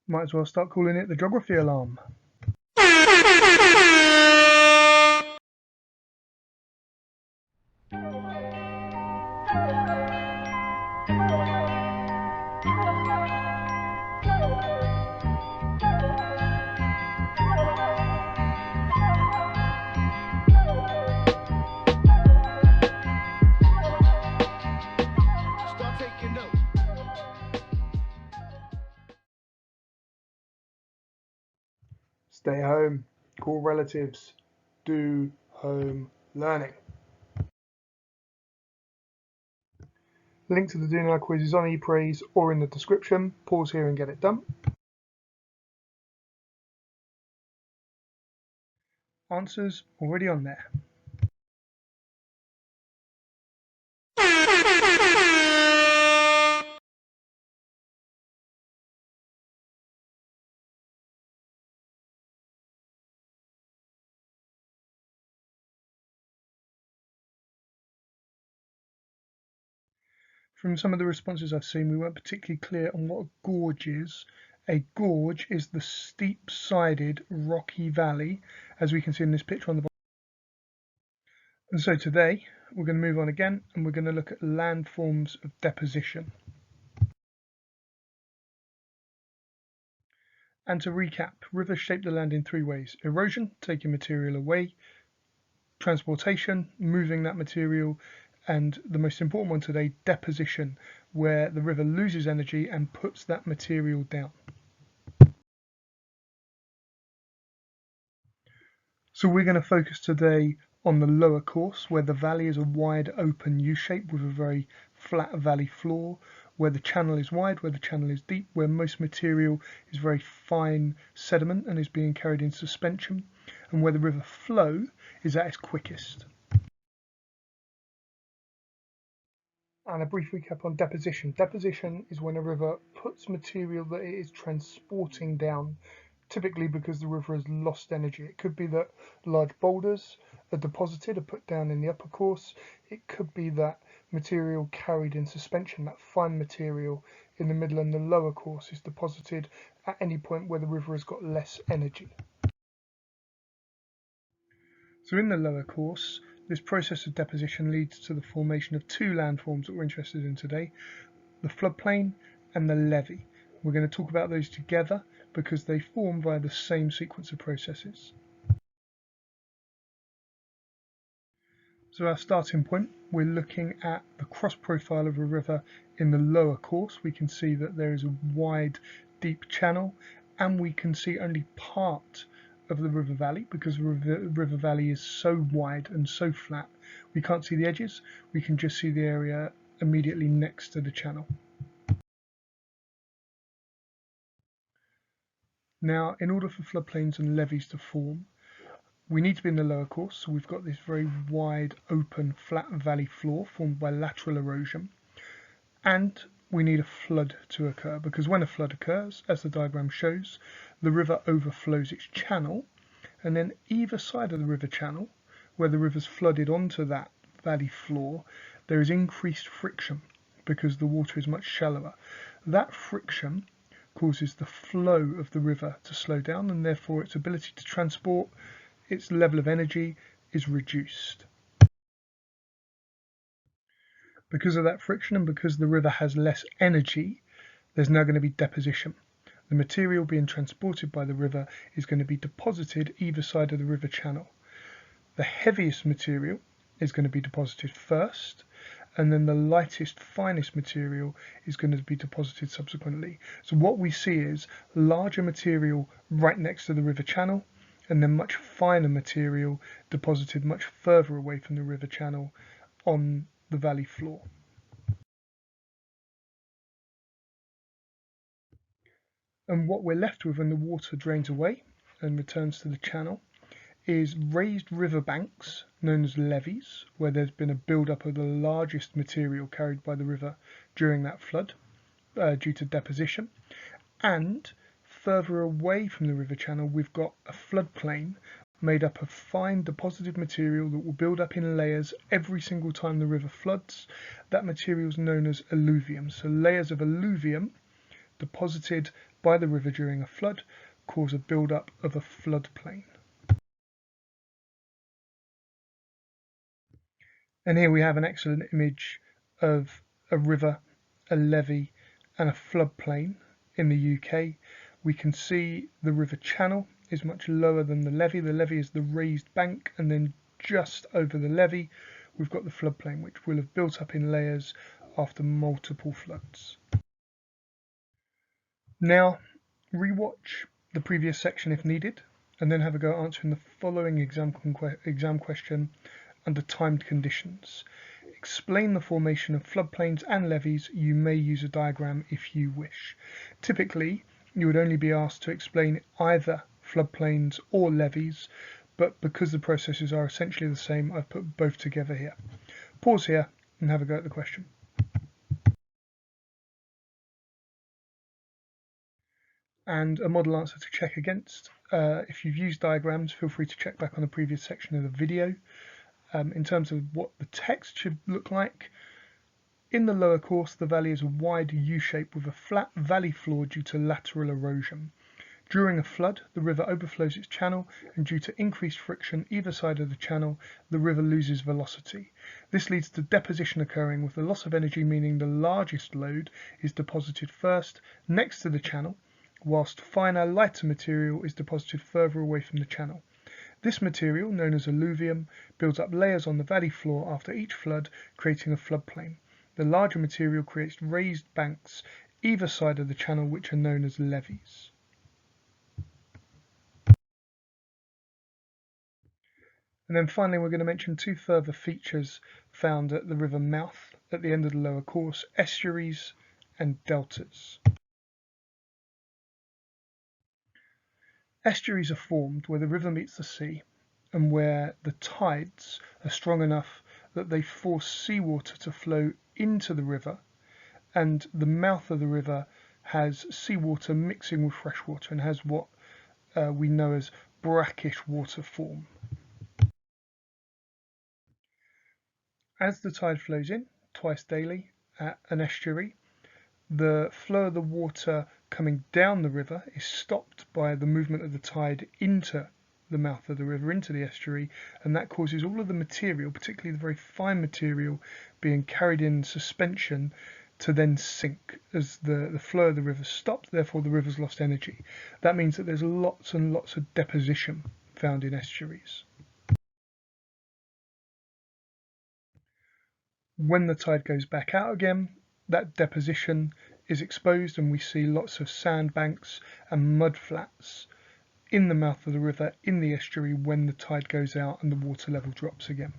Might as well start calling it the geography alarm. Start taking notes. Stay home, call relatives, do home learning. Link to the Do Now quiz is on ePraise or in the description. Pause here and get it done. Answers already on there. From some of the responses I've seen, we weren't particularly clear on what a gorge is. A gorge is the steep-sided rocky valley, as we can see in this picture on the bottom. And so today, we're going to move on again, and we're going to look at landforms of deposition. And to recap, rivers shape the land in three ways: erosion, taking material away; transportation, moving that material; and the most important one today, deposition, where the river loses energy and puts that material down. So we're going to focus today on the lower course, where the valley is a wide open U-shape with a very flat valley floor, where the channel is wide, where the channel is deep, where most material is very fine sediment and is being carried in suspension, and where the river flow is at its quickest. And a brief recap on deposition. Deposition is when a river puts material that it is transporting down, typically because the river has lost energy. It could be that large boulders are deposited or put down in the upper course. It could be that material carried in suspension, that fine material in the middle and the lower course, is deposited at any point where the river has got less energy. So in the lower course, this process of deposition leads to the formation of two landforms that we're interested in today: the floodplain and the levee. We're going to talk about those together because they form via the same sequence of processes. So our starting point, we're looking at the cross profile of a river in the lower course. We can see that there is a wide, deep channel, and we can see only part of the river valley because the river valley is so wide and so flat. We can't see the edges, we can just see the area immediately next to the channel. Now, in order for floodplains and levees to form, we need to be in the lower course, so we've got this very wide, open, flat valley floor formed by lateral erosion, and we need a flood to occur, because when a flood occurs, as the diagram shows, the river overflows its channel, and then either side of the river channel, where the river's flooded onto that valley floor, there is increased friction because the water is much shallower. That friction causes the flow of the river to slow down, and therefore its ability to transport, its level of energy, is reduced. Because of that friction and because the river has less energy, there's now going to be deposition. The material being transported by the river is going to be deposited either side of the river channel. The heaviest material is going to be deposited first, and then the lightest, finest material is going to be deposited subsequently. So what we see is larger material right next to the river channel, and then much finer material deposited much further away from the river channel on the valley floor. And what we're left with when the water drains away and returns to the channel is raised river banks known as levees, where there's been a build-up of the largest material carried by the river during that flood due to deposition. And further away from the river channel, we've got a floodplain made up of fine deposited material that will build up in layers every single time the river floods. That material is known as alluvium. So layers of alluvium deposited by the river during a flood cause a build-up of a floodplain. And here we have an excellent image of a river, a levee and a floodplain in the UK. We can see the river channel is much lower than the levee. The levee is the raised bank, and then just over the levee we've got the floodplain, which will have built up in layers after multiple floods. Now rewatch the previous section if needed, and then have a go answering the following exam question under timed conditions. Explain the formation of floodplains and levees. You may use a diagram if you wish. Typically, you would only be asked to explain either floodplains or levees, but because the processes are essentially the same, I've put both together here. Pause here and have a go at the question. And a model answer to check against. If you've used diagrams, feel free to check back on the previous section of the video. In terms of what the text should look like, in the lower course the valley is a wide U shape with a flat valley floor due to lateral erosion. During a flood, the river overflows its channel, and due to increased friction either side of the channel, the river loses velocity. This leads to deposition occurring, with the loss of energy meaning the largest load is deposited first next to the channel, whilst finer, lighter material is deposited further away from the channel. This material, known as alluvium, builds up layers on the valley floor after each flood, creating a floodplain. The larger material creates raised banks either side of the channel, which are known as levees. And then finally we're going to mention two further features found at the river mouth at the end of the lower course: estuaries and deltas. Estuaries are formed where the river meets the sea and where the tides are strong enough that they force seawater to flow into the river, and the mouth of the river has seawater mixing with fresh water and has what we know as brackish water form. As the tide flows in twice daily at an estuary, the flow of the water coming down the river is stopped by the movement of the tide into the mouth of the river, into the estuary, and that causes all of the material, particularly the very fine material, being carried in suspension to then sink as the flow of the river stops. Therefore the river's lost energy. That means that there's lots and lots of deposition found in estuaries. When the tide goes back out again, that deposition is exposed and we see lots of sandbanks and mud flats in the mouth of the river in the estuary when the tide goes out and the water level drops again.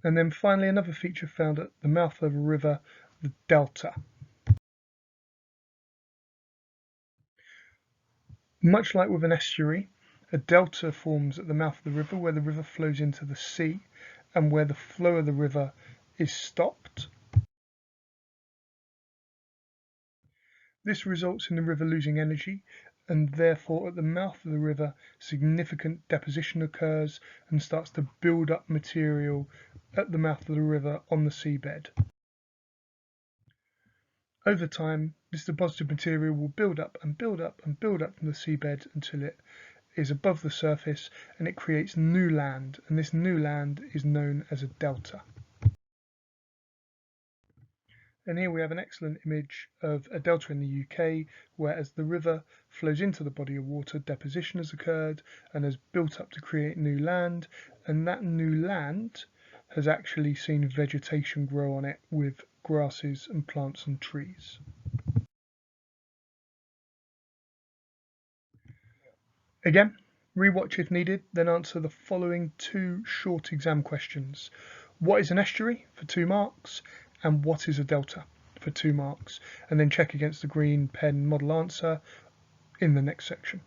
And then finally, another feature found at the mouth of a river, the delta. Much like with an estuary, a delta forms at the mouth of the river where the river flows into the sea and where the flow of the river is stopped. This results in the river losing energy, and therefore at the mouth of the river significant deposition occurs and starts to build up material at the mouth of the river on the seabed. Over time, this deposited material will build up and build up and build up from the seabed until it is above the surface and it creates new land, and this new land is known as a delta. And here we have an excellent image of a delta in the UK, where as the river flows into the body of water, deposition has occurred and has built up to create new land, and that new land has actually seen vegetation grow on it with grasses and plants and trees. Again, rewatch if needed, then answer the following two short exam questions. What is an estuary for 2 marks, and what is a delta for 2 marks, and then check against the green pen model answer in the next section.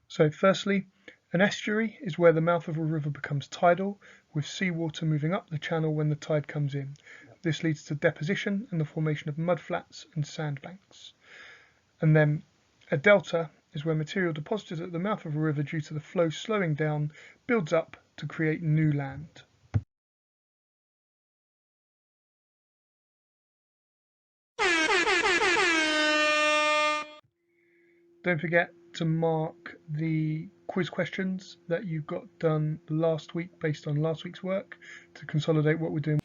So firstly, an estuary is where the mouth of a river becomes tidal, with seawater moving up the channel when the tide comes in. This leads to deposition and the formation of mudflats and sandbanks. And then a delta is where material deposited at the mouth of a river due to the flow slowing down builds up to create new land. Don't forget to mark the quiz questions that you got done last week based on last week's work to consolidate what we're doing.